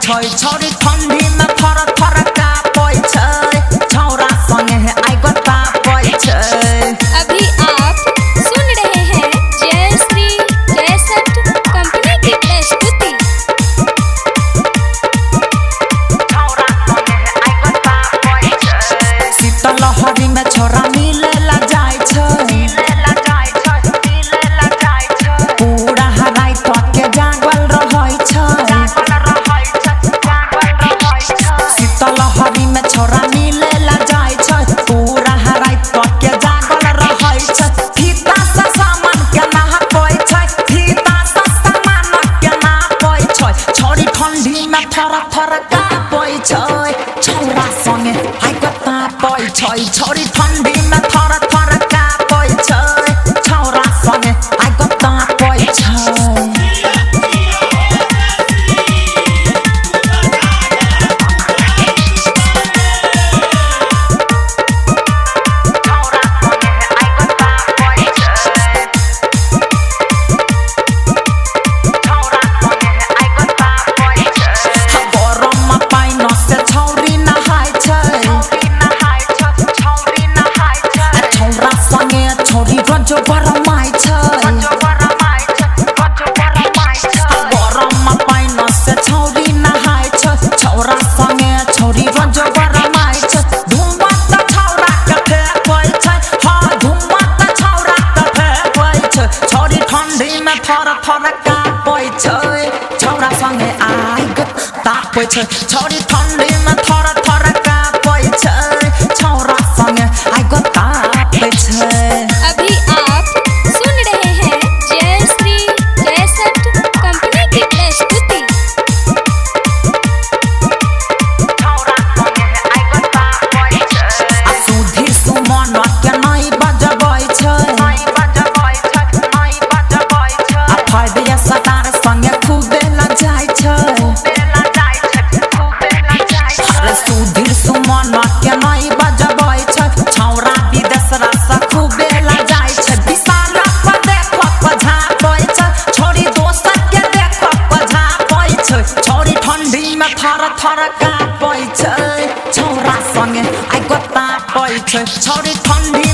छै छोरी ठंडी में थर थर कापै छै छौरा संगे आई गो तापै छै। अभी आप सुन रहे हैं जय श्री कैसेट कंपनी की प्रस्तुति। छौरा संगे आई गो तापै छै शीतल लहरी में छोरा मिलेला जाय छै पूरा हराई के जागल रहै छै शीतल लहरी में छोरा मिलेला जाय छै पूरा हराई के जागल रहै छै फीता से सामान के नहाकै छै फीता से सामान के नहाकै छै छोरी ठंडी में थर थर कापै छै छौरा संगे आई गो तापै छै छोरी ठंडी में थर थर कापै छै छौरा संगे आई गो तापै छै। जो गरमाई छै गरम पाइन से छौरी नहाय छै छौरा संगे छौरी रंजो गरमाई छै धुम्मा त छौरा के फेकै छै हां धुम्मा त छौरा के फेकै छै छौरी ठंडी में थर थर कापै छै छौरा संगे आई गो तापै छै छौरी ठंडी में थर थर कापै छै छौरा संगे आई गो तापै छै। अभी आप सुन रहे हैं जय श्री कैसेट कंपनी की प्रस्तुति। सुधीर सुमन के नहीं बजबै छै फैबिया सटार संगे खूबे ल जाय छै सुधीर सुमन के नहीं बजबै छै छौरा विदेश रासा खूबे ल जाय छै विशाल पर देखो पझापै छै छोरी दोस्त के देखो पझापै छै छोरी ठंडी में थर थर कापै छै छौरा संगे आई गो तापै छै छोरी ठंडी